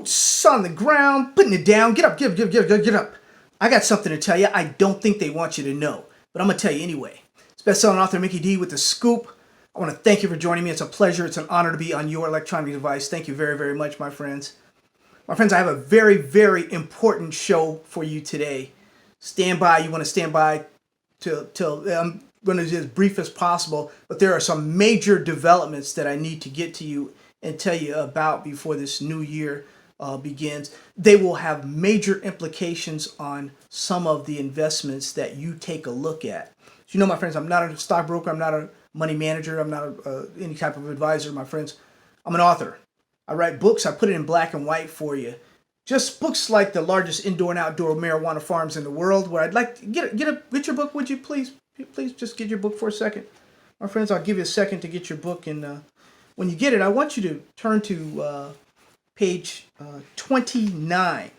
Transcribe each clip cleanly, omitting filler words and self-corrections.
boots on the ground, putting it down. Get up, get up. I got something to tell you I don't think they want you to know, but I'm going to tell you anyway. It's best-selling author Mickey D with The Scoop. I want to thank you for joining me. It's a pleasure. It's an honor to be on your electronic device. Thank you very, very much, my friends. My friends, I have a very, very important show for you today. Stand by. You want to stand by till I'm going to be as brief as possible, but there are some major developments that I need to get to you and tell you about before this new year begins. They will have major implications on some of the investments that you take a look at. So, you know, my friends, I'm not a stockbroker. I'm not a money manager. I'm not any type of advisor, my friends. I'm an author. I write books. I put it in black and white for you. Just books like The Largest Indoor and Outdoor Marijuana Farms in the World, where I'd like to get your book, would you please? Please just get your book for a second. My friends, I'll give you a second to get your book. And when you get it, I want you to turn to page 29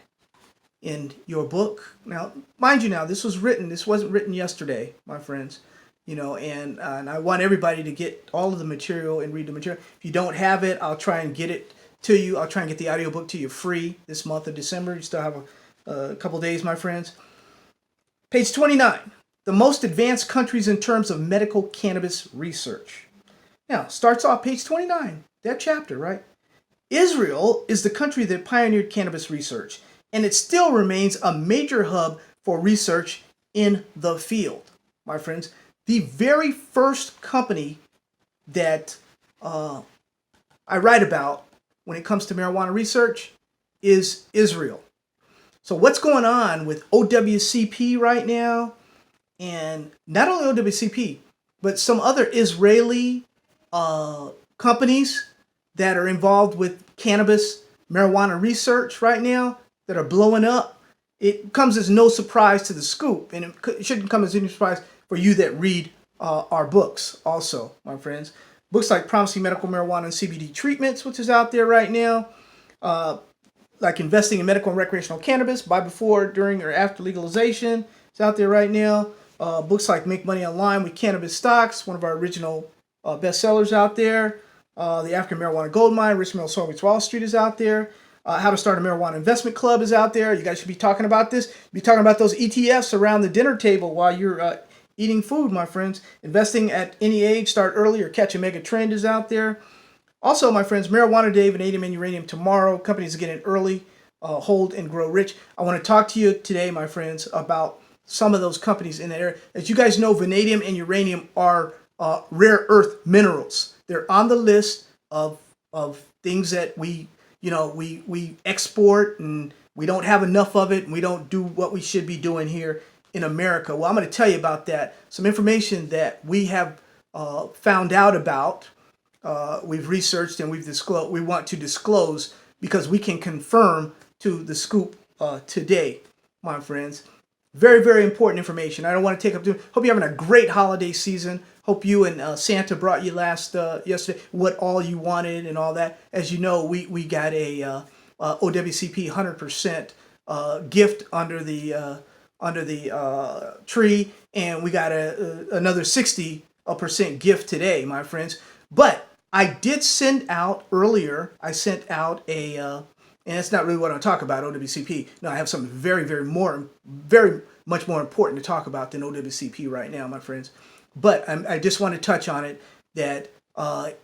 in your book. Now, mind you, this wasn't written yesterday, my friends. You know, and I want everybody to get all of the material and read the material. If you don't have it, I'll try and get it to you. I'll try and get the audiobook to you free this month of December. You still have a couple days, my friends. Page 29, the most advanced countries in terms of medical cannabis research. Now, starts off page 29, that chapter, right? Israel is the country that pioneered cannabis research, and it still remains a major hub for research in the field, my friends. The very first company that I write about when it comes to marijuana research is Israel. So what's going on with Owcp right now, and not only Owcp, but some other Israeli companies that are involved with cannabis marijuana research right now that are blowing up. It comes as no surprise to the Scoop, and it shouldn't come as any surprise for you that read our books also, my friends. Books like Promising Medical Marijuana and CBD Treatments, which is out there right now, like Investing in Medical and Recreational Cannabis, Buy Before, During, or After Legalization, it's out there right now. Books like Make Money Online with Cannabis Stocks, one of our original bestsellers out there. The African Marijuana Goldmine, Rich Mill Soul Wall Street is out there. How to Start a Marijuana Investment Club is out there. You guys should be talking about this. Be talking about those ETFs around the dinner table while you're eating food, my friends. Investing at any age, start early, or catch a mega trend is out there. Also, my friends, Marijuana Day, Vanadium and Uranium tomorrow. Companies are getting early, hold and grow rich. I want to talk to you today, my friends, about some of those companies in that area. As you guys know, vanadium and uranium are rare earth minerals. They're on the list of things that we export, and we don't have enough of it, and we don't do what we should be doing here in America. Well, I'm going to tell you about that. Some information that we have found out about, we've researched, and we want to disclose because we can confirm to the Scoop today, my friends. Very, very important information. I don't want to take up too. Hope you're having a great holiday season. Hope you and Santa brought you yesterday what all you wanted and all that. As you know, we got a Owcp 100% gift under the tree, and we got another 60% gift today, my friends. But I did send out earlier. I sent out and that's not really what I want to talk about, Owcp. No, I have something very much more important to talk about than Owcp right now, my friends. But I just want to touch on it, that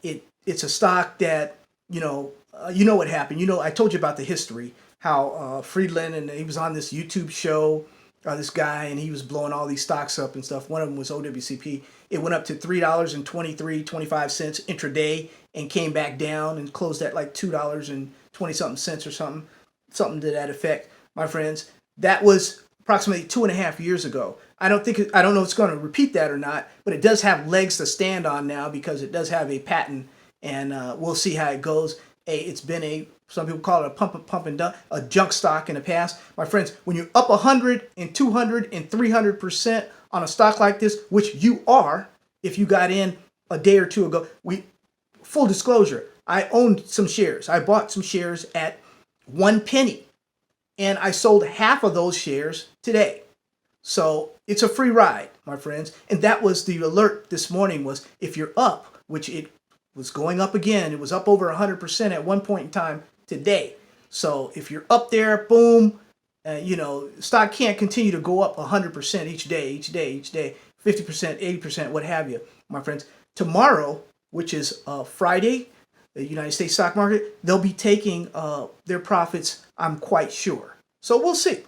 it's a stock that, you know what happened. You know, I told you about the history, how Friedland, and he was on this YouTube show, this guy, and he was blowing all these stocks up and stuff. One of them was Owcp. It went up to $3.25 intraday and came back down and closed at like $2.20 or something to that effect, my friends. That was approximately 2.5 years ago. I don't know if it's going to repeat that or not, but it does have legs to stand on now because it does have a patent, and we'll see how it goes. It's been some people call it a pump and dump, a junk stock in the past. My friends, when you're up 100 and 200 and 300% on a stock like this, which you are, if you got in a day or two ago, full disclosure, I owned some shares. I bought some shares at 1 penny, and I sold half of those shares today. So it's a free ride, my friends. And that was the alert this morning, was if you're up, which it was going up again. It was up over 100% at one point in time today. So if you're up there, boom, you know, stock can't continue to go up 100% each day, 50%, 80%, what have you, my friends. Tomorrow, which is Friday, the United States stock market, they'll be taking their profits, I'm quite sure. So we'll see.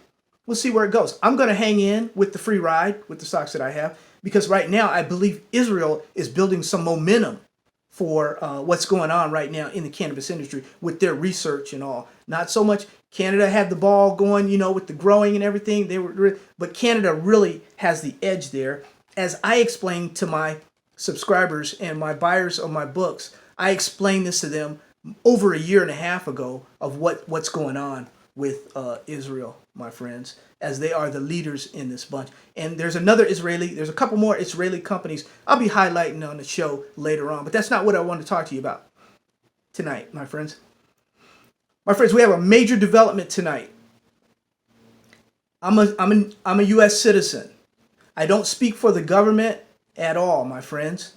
We'll see where it goes. I'm going to hang in with the free ride with the stocks that I have because right now I believe Israel is building some momentum for what's going on right now in the cannabis industry with their research and all. Not so much Canada had the ball going, you know, with the growing and everything. But Canada really has the edge there. As I explained to my subscribers and my buyers of my books, I explained this to them over a year and a half ago of what's going on with Israel, my friends, as they are the leaders in this bunch. And there's a couple more Israeli companies I'll be highlighting on the show later on, but that's not what I want to talk to you about tonight, my friends. My friends, we have a major development tonight. I'm a U.S. citizen. I don't speak for the government at all, my friends,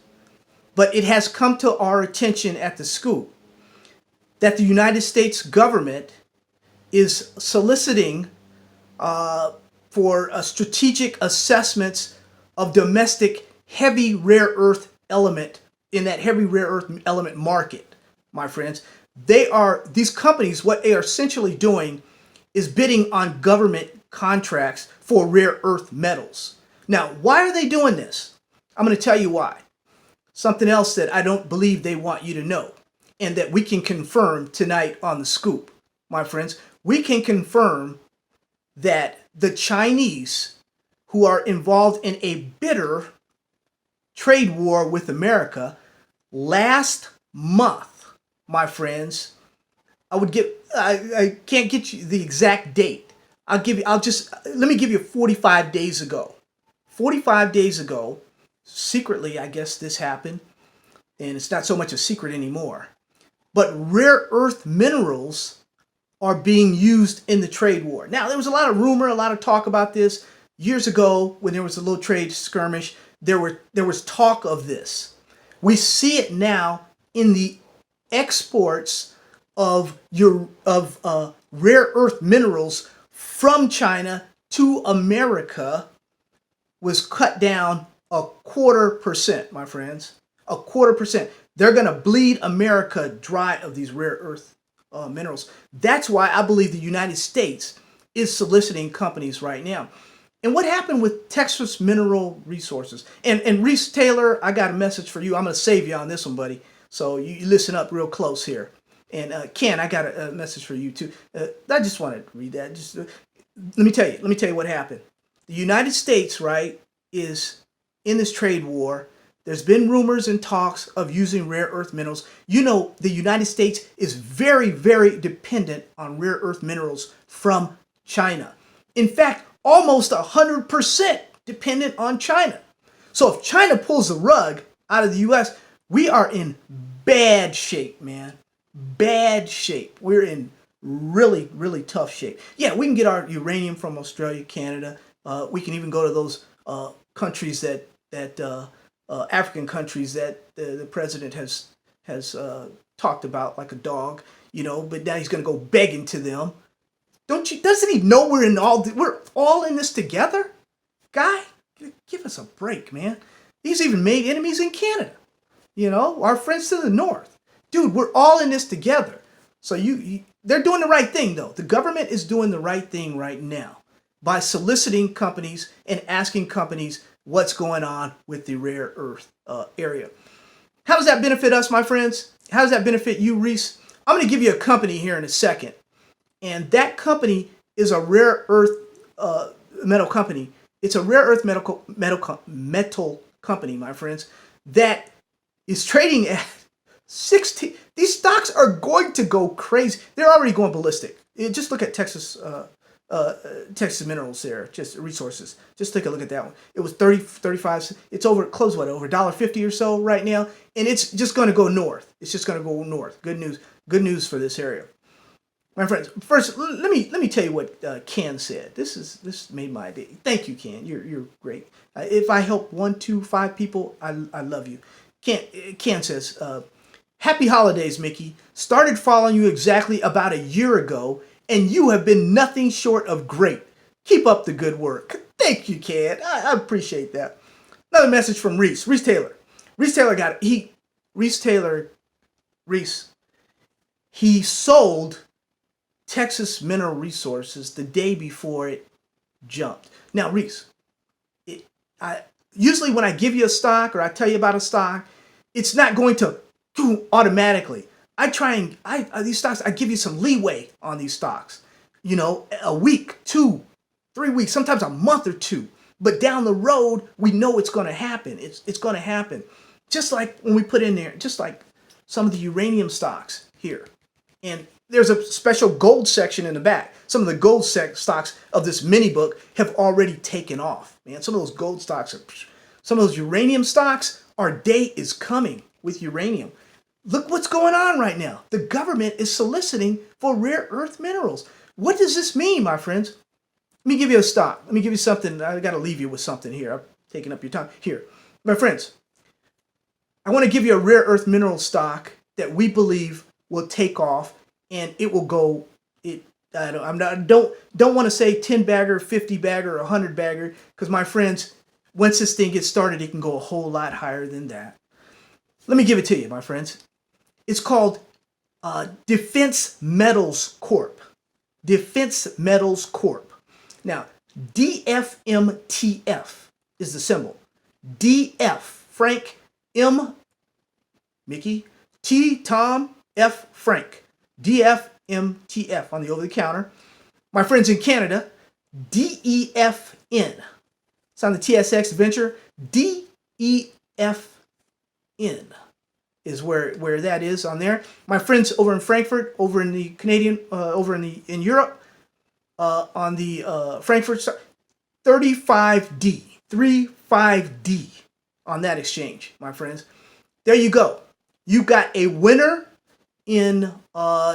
but it has come to our attention at the Scoop that the United States government is soliciting for strategic assessments of domestic heavy rare earth element in that heavy rare earth element market, my friends. These companies, what they are essentially doing is bidding on government contracts for rare earth metals. Now, why are they doing this? I'm going to tell you why. Something else that I don't believe they want you to know and that we can confirm tonight on the Scoop, my friends. We can confirm that the Chinese, who are involved in a bitter trade war with America, last month, my friends, I can't get you the exact date. Let me give you 45 days ago. 45 days ago, secretly, I guess this happened, and it's not so much a secret anymore, but rare earth minerals are being used in the trade war. Now, there was a lot of rumor, a lot of talk about this. Years ago, when there was a little trade skirmish, there was talk of this. We see it now in the exports of rare earth minerals from China to America was cut down 0.25%, my friends. 0.25%. They're going to bleed America dry of these rare earth minerals. That's why I believe the United States is soliciting companies right now. And what happened with Texas Mineral Resources? And Reese Taylor, I got a message for you. I'm going to save you on this one, buddy. So you listen up real close here. And Ken, I got a message for you too. I just wanted to read that. Let me tell you what happened. The United States, right, is in this trade war. There's been rumors and talks of using rare earth minerals. You know, the United States is very, very dependent on rare earth minerals from China. In fact, almost 100% dependent on China. So if China pulls the rug out of the U.S., we are in bad shape, man. Bad shape. We're in really, really tough shape. Yeah, we can get our uranium from Australia, Canada. We can even go to those countries African countries that the president has talked about like a dog, you know. But now he's going to go begging to them. Doesn't he know we're all in this together? Guy, give us a break, man. He's even made enemies in Canada. You know, our friends to the north. Dude, we're all in this together. So they're doing the right thing, though. The government is doing the right thing right now by soliciting companies and asking companies what's going on with the rare earth area. How does that benefit us, my friends? How does that benefit you, Reese? I'm going to give you a company here in a second. And that company is a rare earth metal company. It's a rare earth metal company, my friends, that is trading at 16. These stocks are going to go crazy. They're already going ballistic. Just look at Texas Minerals there, just resources. Just take a look at that one. It was 30, 35. It's over $1.50 or so right now, and it's just going to go north. It's just going to go north. Good news for this area, my friends. First, let me tell you what Ken said. This made my day. Thank you, Ken. You're great. If I help 1, 2, 5 people, I love you. Ken says Happy holidays, Mickey. Started following you exactly about a year ago, and you have been nothing short of great. Keep up the good work. Thank you, Cad. I appreciate that. Another message from Reese. Reese Taylor. Reese Taylor got it. Reese, he sold Texas Mineral Resources the day before it jumped. Now, Reese, usually when I give you a stock or I tell you about a stock, it's not going to automatically. These stocks, I give you some leeway on these stocks. You know, a week, 2, 3 weeks, sometimes a month or two. But down the road, we know it's going to happen. It's going to happen. Just like when we put in there, just like some of the uranium stocks here. And there's a special gold section in the back. Some of the gold stocks of this mini book have already taken off. Man, some of those gold stocks some of those uranium stocks, our day is coming with uranium. Look what's going on right now. The government is soliciting for rare earth minerals. What does this mean, my friends? Let me give you a stock. Let me give you something. I got to leave you with something here. I'm taking up your time. Here, my friends, I want to give you a rare earth mineral stock that we believe will take off, and it will go. I don't want to say 10 bagger, 50 bagger, 100 bagger, because my friends, once this thing gets started, it can go a whole lot higher than that. Let me give it to you, my friends. It's called Defense Metals Corp. Defense Metals Corp. Now, DFMTF is the symbol. DF, Frank, M, Mickey, T, Tom, F, Frank. DFMTF on the over-the-counter. My friends in Canada, DEFN. It's on the TSX Venture. DEFN is where that is on there. My friends over in Frankfurt, over in the Canadian, in Europe, on the Frankfurt 35D, 35D on that exchange, my friends. There you go. You got a winner in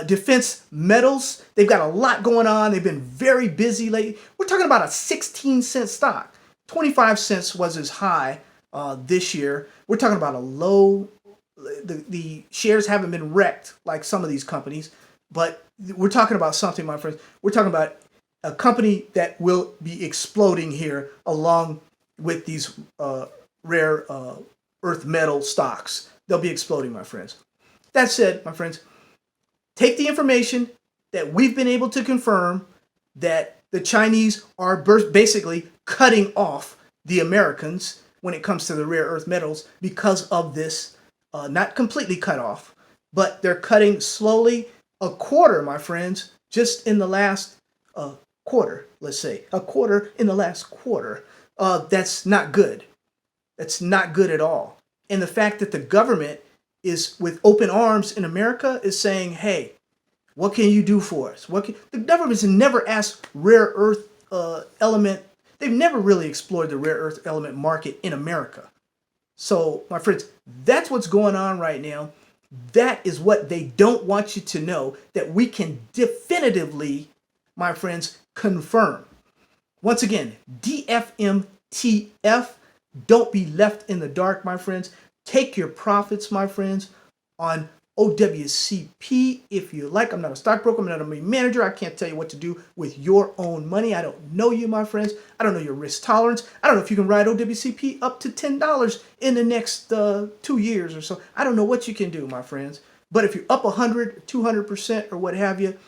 defense metals. They've got a lot going on. They've been very busy lately. We're talking about a 16-cent stock. 25 cents was as high this year. We're talking about a low. The shares haven't been wrecked like some of these companies, but we're talking about something, my friends. We're talking about a company that will be exploding here along with these rare earth metal stocks. They'll be exploding, my friends. That said, my friends, take the information that we've been able to confirm that the Chinese are basically cutting off the Americans when it comes to the rare earth metals because of this, not completely cut off, but they're cutting slowly, a quarter, my friends, just in the last quarter, let's say. A quarter in the last quarter. That's not good. That's not good at all. And the fact that the government is with open arms in America is saying, hey, what can you do for us? The government's never asked rare earth element. They've never really explored the rare earth element market in America. So, my friends, that's what's going on right now. That is what they don't want you to know, that we can definitively, my friends, confirm. Once again, DFMTF. Don't be left in the dark, my friends. Take your profits, my friends, on Owcp if you like. I'm not a stockbroker. I'm not a money manager. I can't tell you what to do with your own money. I don't know you, my friends. I don't know your risk tolerance. I don't know if you can ride Owcp up to $10 in the next 2 years or so. I don't know what you can do, my friends. But if you're up 100, 200% or what have you,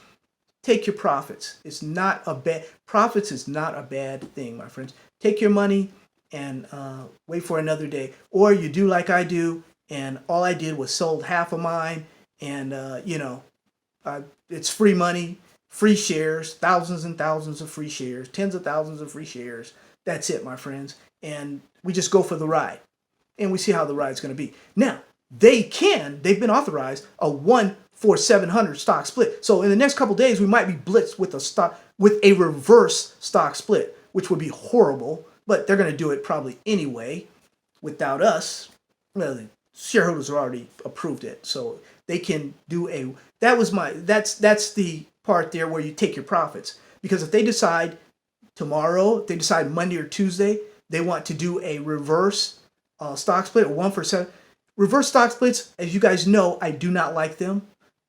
take your profits. Profits is not a bad thing, my friends. Take your money and wait for another day. Or you do like I do, and all I did was sold half of mine, and it's free money, free shares, thousands and thousands of free shares, tens of thousands of free shares. That's it, my friends. And we just go for the ride, and we see how the ride's going to be. Now, they've been authorized a 1-for-700 stock split. So in the next couple days, we might be blitzed with a reverse stock split, which would be horrible. But they're going to do it probably anyway without us. Well, the shareholders have already approved it, so they can do that's the part there where you take your profits. Because if they decide tomorrow, if they decide Monday or Tuesday, they want to do a reverse stock split, a 1-for-7, Reverse stock splits, as you guys know, I do not like them.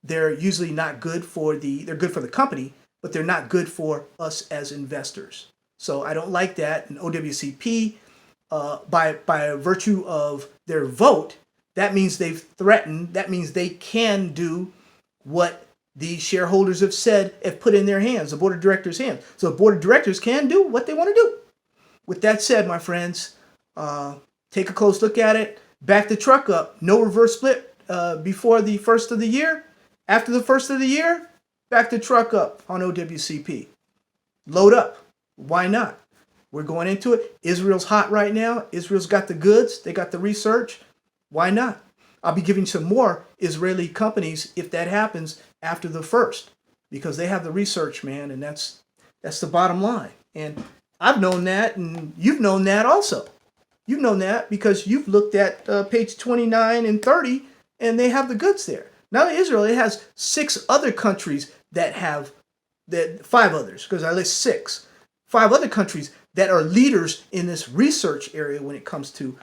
They're usually not good for they're good for the company, but they're not good for us as investors. So I don't like that. And OWCP, by virtue of their vote, that means they've threatened, that means they can do what the shareholders have said, have put in their hands, the board of directors' hands. So the board of directors can do what they want to do. With that said, my friends, take a close look at it. Back the truck up. No reverse split before the first of the year. After the first of the year, back the truck up on OWCP. Load up. Why not? We're going into it. Israel's hot right now. Israel's got the goods. They got the research. Why not? I'll be giving some more Israeli companies if that happens after the first, because they have the research, man, and that's the bottom line. And I've known that, and you've known that also. You've known that because you've looked at page 29 and 30, and they have the goods there. Not only Israel, it has 6 other countries that have, 5 others, because I list 6. 5 other countries that are leaders in this research area when it comes to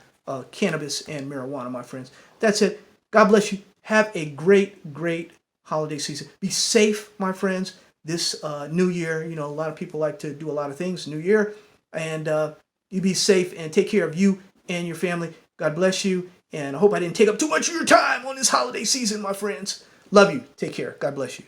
cannabis and marijuana, my friends. That's it. God bless you. Have a great, great holiday season. Be safe, my friends. This new year, you know, a lot of people like to do a lot of things, new year. And you be safe and take care of you and your family. God bless you. And I hope I didn't take up too much of your time on this holiday season, my friends. Love you. Take care. God bless you.